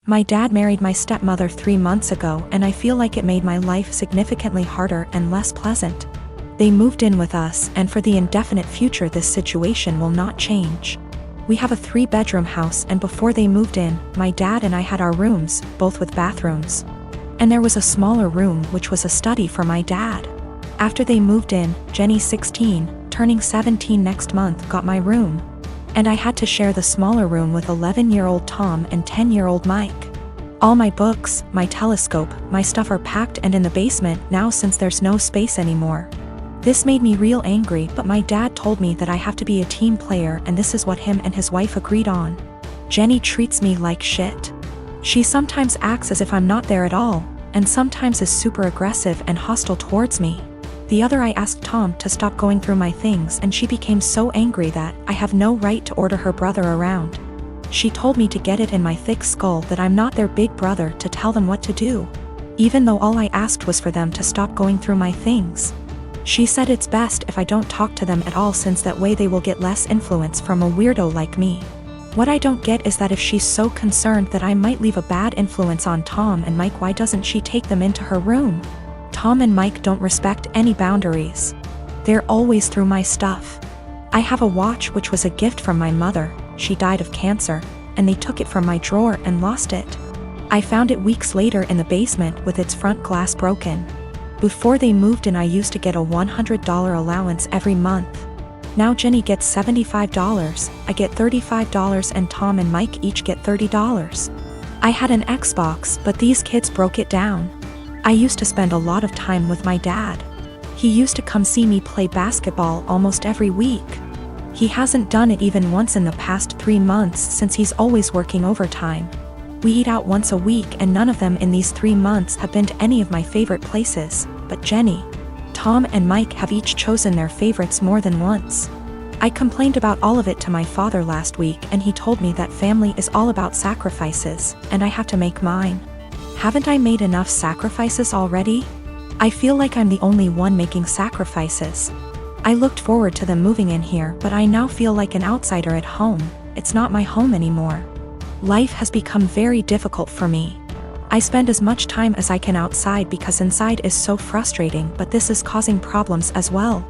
My dad married my stepmother 3 months ago, and I feel like it made my life significantly harder and less pleasant. They moved in with us, and for the indefinite future this situation will not change. We have a 3-bedroom house, and before they moved in, my dad and I had our rooms, both with bathrooms. And there was a smaller room which was a study for my dad. After they moved in, Jenny, 16, turning 17 next month, got my room. And I had to share the smaller room with 11-year-old Tom and 10-year-old Mike. All my books, my telescope, my stuff are packed and in the basement now since there's no space anymore. This made me real angry, but my dad told me that I have to be a team player, and this is what him and his wife agreed on. Jenny treats me like shit. She sometimes acts as if I'm not there at all, and sometimes is super aggressive and hostile towards me. The other I asked Tom to stop going through my things, and she became so angry that I have no right to order her brother around. She told me to get it in my thick skull that I'm not their big brother to tell them what to do, even though all I asked was for them to stop going through my things. She said it's best if I don't talk to them at all, since that way they will get less influence from a weirdo like me. What I don't get is that if she's so concerned that I might leave a bad influence on Tom and Mike, why doesn't she take them into her room? Tom and Mike don't respect any boundaries. They're always through my stuff. I have a watch which was a gift from my mother. She died of cancer, and they took it from my drawer and lost it. I found it weeks later in the basement with its front glass broken. Before they moved in, I used to get a $100 allowance every month. Now Jenny gets $75, I get $35, and Tom and Mike each get $30. I had an Xbox, but these kids broke it down. I used to spend a lot of time with my dad. He used to come see me play basketball almost every week. He hasn't done it even once in the past 3 months since he's always working overtime. We eat out once a week, and none of them in these 3 months have been to any of my favorite places, but Jenny, Tom and Mike have each chosen their favorites more than once. I complained about all of it to my father last week, and he told me that family is all about sacrifices, and I have to make mine. Haven't I made enough sacrifices already? I feel like I'm the only one making sacrifices. I looked forward to them moving in here, but I now feel like an outsider at home. It's not my home anymore. Life has become very difficult for me. I spend as much time as I can outside because inside is so frustrating, but this is causing problems as well.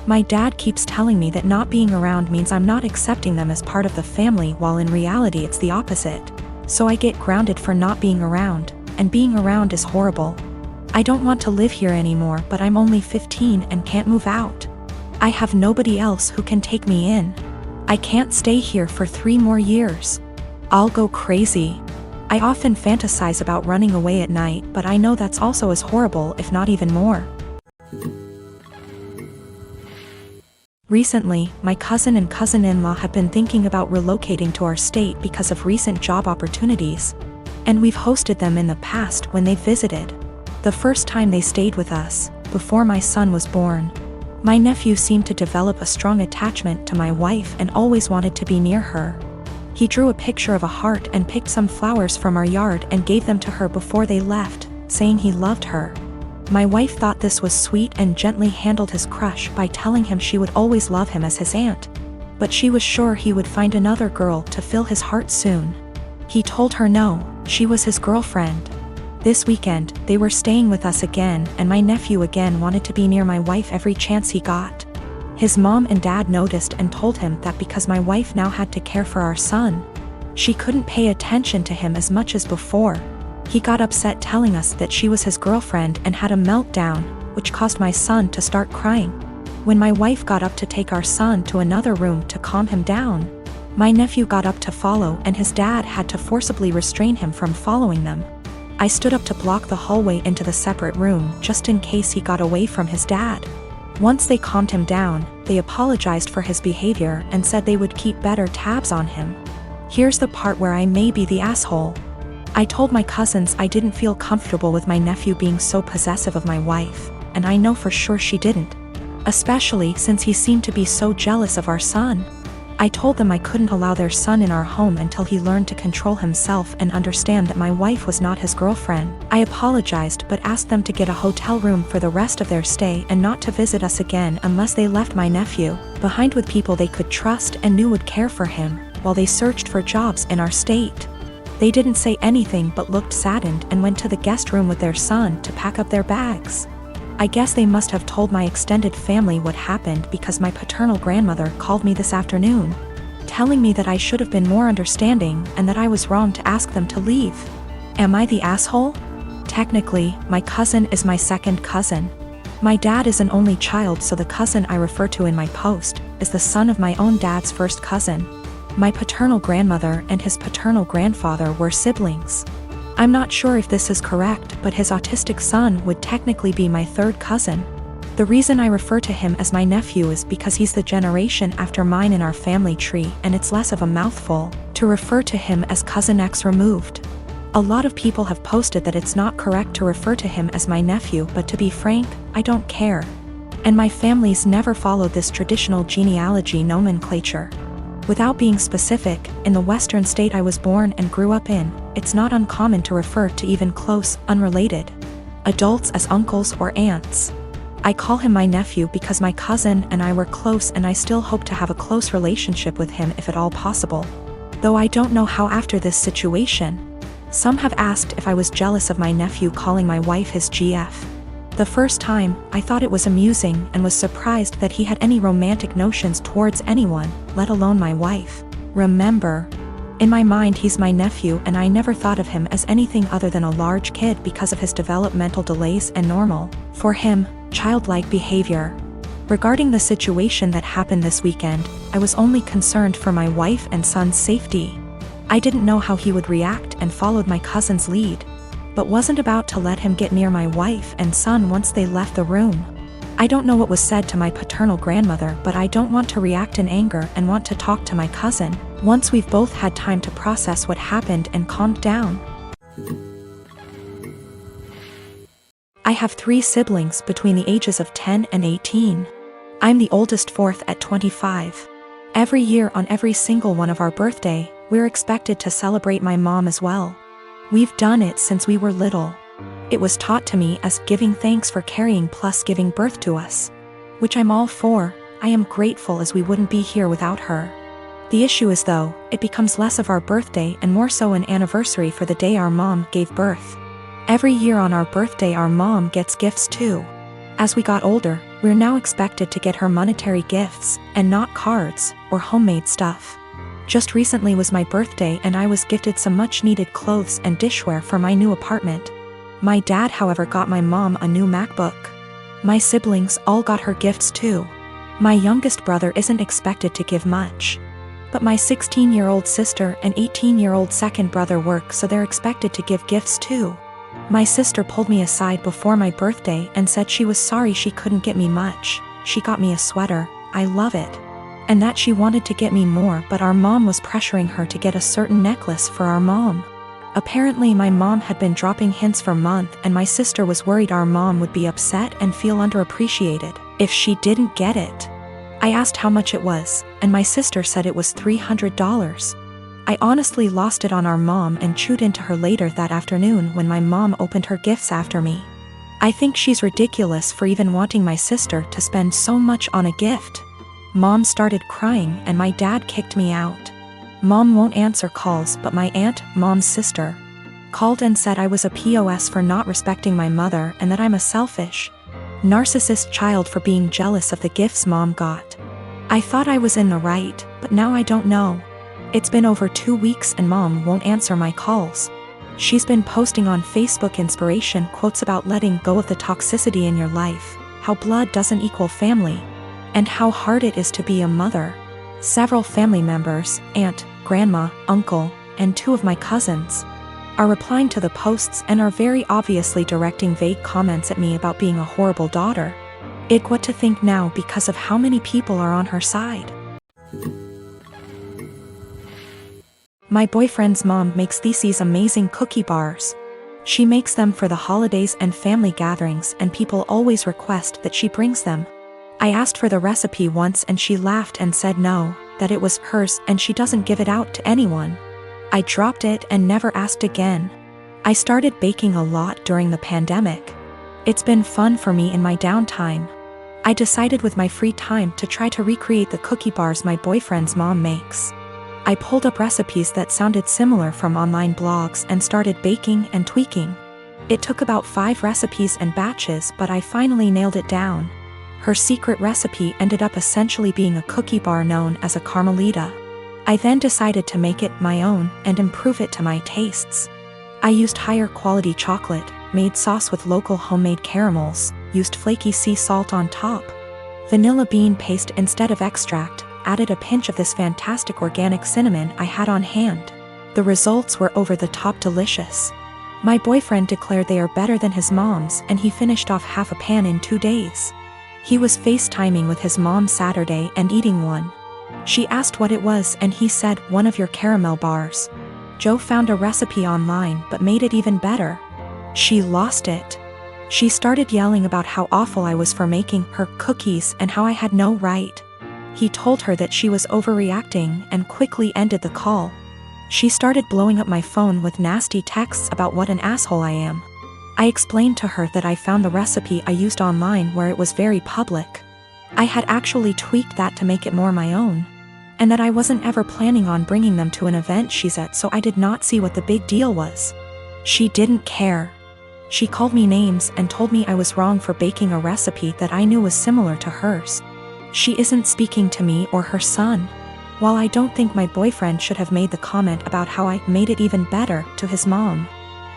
My dad keeps telling me that not being around means I'm not accepting them as part of the family, while in reality it's the opposite. So I get grounded for not being around, and being around is horrible. I don't want to live here anymore, but I'm only 15 and can't move out. I have nobody else who can take me in. I can't stay here for 3 more years. I'll go crazy. I often fantasize about running away at night, but I know that's also as horrible, if not even more. Recently, my cousin and cousin-in-law have been thinking about relocating to our state because of recent job opportunities. And we've hosted them in the past when they visited. The first time they stayed with us, before my son was born. My nephew seemed to develop a strong attachment to my wife and always wanted to be near her. He drew a picture of a heart and picked some flowers from our yard and gave them to her before they left, saying he loved her. My wife thought this was sweet and gently handled his crush by telling him she would always love him as his aunt. But she was sure he would find another girl to fill his heart soon. He told her no, she was his girlfriend. This weekend, they were staying with us again, and my nephew again wanted to be near my wife every chance he got. His mom and dad noticed and told him that because my wife now had to care for our son, she couldn't pay attention to him as much as before. He got upset, telling us that she was his girlfriend, and had a meltdown, which caused my son to start crying. When my wife got up to take our son to another room to calm him down, my nephew got up to follow, and his dad had to forcibly restrain him from following them. I stood up to block the hallway into the separate room just in case he got away from his dad. Once they calmed him down, they apologized for his behavior and said they would keep better tabs on him. Here's the part where I may be the asshole. I told my cousins I didn't feel comfortable with my nephew being so possessive of my wife, and I know for sure she didn't. Especially since he seemed to be so jealous of our son. I told them I couldn't allow their son in our home until he learned to control himself and understand that my wife was not his girlfriend. I apologized but asked them to get a hotel room for the rest of their stay and not to visit us again unless they left my nephew behind with people they could trust and knew would care for him, while they searched for jobs in our state. They didn't say anything but looked saddened and went to the guest room with their son to pack up their bags. I guess they must have told my extended family what happened because my paternal grandmother called me this afternoon, telling me that I should have been more understanding and that I was wrong to ask them to leave. Am I the asshole? Technically, my cousin is my second cousin. My dad is an only child, so the cousin I refer to in my post is the son of my own dad's first cousin. My paternal grandmother and his paternal grandfather were siblings. I'm not sure if this is correct, but his autistic son would technically be my third cousin. The reason I refer to him as my nephew is because he's the generation after mine in our family tree, and it's less of a mouthful to refer to him as Cousin X removed. A lot of people have posted that it's not correct to refer to him as my nephew, but to be frank, I don't care. And my family's never followed this traditional genealogy nomenclature. Without being specific, in the Western state I was born and grew up in, it's not uncommon to refer to even close, unrelated adults as uncles or aunts. I call him my nephew because my cousin and I were close, and I still hope to have a close relationship with him if at all possible. Though I don't know how after this situation. Some have asked if I was jealous of my nephew calling my wife his GF. The first time, I thought it was amusing and was surprised that he had any romantic notions towards anyone, let alone my wife. Remember, in my mind he's my nephew, and I never thought of him as anything other than a large kid because of his developmental delays and normal, for him, childlike behavior. Regarding the situation that happened this weekend, I was only concerned for my wife and son's safety. I didn't know how he would react and followed my cousin's lead, but wasn't about to let him get near my wife and son once they left the room. I don't know what was said to my paternal grandmother, but I don't want to react in anger and want to talk to my cousin once we've both had time to process what happened and calmed down. I have 3 siblings between the ages of 10 and 18. I'm the oldest, fourth at 25. Every year on every single one of our birthday, we're expected to celebrate my mom as well. We've done it since we were little. It was taught to me as giving thanks for carrying plus giving birth to us, which I'm all for. I am grateful, as we wouldn't be here without her. The issue is, though, it becomes less of our birthday and more so an anniversary for the day our mom gave birth. Every year on our birthday our mom gets gifts too. As we got older, we're now expected to get her monetary gifts, and not cards or homemade stuff. Just recently was my birthday and I was gifted some much needed clothes and dishware for my new apartment. My dad, however, got my mom a new MacBook. My siblings all got her gifts too. My youngest brother isn't expected to give much, but my 16-year-old sister and 18-year-old second brother work, so they're expected to give gifts too. My sister pulled me aside before my birthday and said she was sorry she couldn't get me much. She got me a sweater, I love it, and that she wanted to get me more, but our mom was pressuring her to get a certain necklace for our mom. Apparently my mom had been dropping hints for months, and my sister was worried our mom would be upset and feel underappreciated if she didn't get it. I asked how much it was, and my sister said it was $300. I honestly lost it on our mom and chewed into her later that afternoon when my mom opened her gifts after me. I think she's ridiculous for even wanting my sister to spend so much on a gift. Mom started crying and my dad kicked me out. Mom won't answer calls, but my aunt, mom's sister, called and said I was a POS for not respecting my mother and that I'm a selfish, narcissist child for being jealous of the gifts mom got. I thought I was in the right, but now I don't know. It's been over 2 weeks and mom won't answer my calls. She's been posting on Facebook inspiration quotes about letting go of the toxicity in your life, how blood doesn't equal family, and how hard it is to be a mother. Several family members, aunt, grandma, uncle, and 2 of my cousins, are replying to the posts and are very obviously directing vague comments at me about being a horrible daughter. What to think now because of how many people are on her side. My boyfriend's mom makes these amazing cookie bars. She makes them for the holidays and family gatherings, and people always request that she brings them. I asked for the recipe once and she laughed and said no, that it was hers and she doesn't give it out to anyone. I dropped it and never asked again. I started baking a lot during the pandemic. It's been fun for me in my downtime. I decided with my free time to try to recreate the cookie bars my boyfriend's mom makes. I pulled up recipes that sounded similar from online blogs and started baking and tweaking. It took about 5 recipes and batches, but I finally nailed it down. Her secret recipe ended up essentially being a cookie bar known as a Carmelita. I then decided to make it my own and improve it to my tastes. I used higher quality chocolate, made sauce with local homemade caramels, used flaky sea salt on top, vanilla bean paste instead of extract, added a pinch of this fantastic organic cinnamon I had on hand. The results were over the top delicious. My boyfriend declared they are better than his mom's, and he finished off half a pan in 2 days. He was FaceTiming with his mom Saturday and eating one. She asked what it was and he said, "One of your caramel bars." Joe found a recipe online but made it even better. She lost it. She started yelling about how awful I was for making her cookies and how I had no right. He told her that she was overreacting and quickly ended the call. She started blowing up my phone with nasty texts about what an asshole I am. I explained to her that I found the recipe I used online where it was very public. I had actually tweaked that to make it more my own. And that I wasn't ever planning on bringing them to an event she said, so I did not see what the big deal was. She didn't care. She called me names and told me I was wrong for baking a recipe that I knew was similar to hers. She isn't speaking to me or her son. While I don't think my boyfriend should have made the comment about how I made it even better to his mom,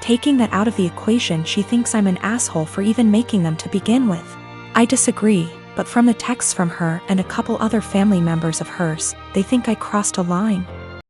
taking that out of the equation, she thinks I'm an asshole for even making them to begin with. I disagree, but from the texts from her and a couple other family members of hers, they think I crossed a line.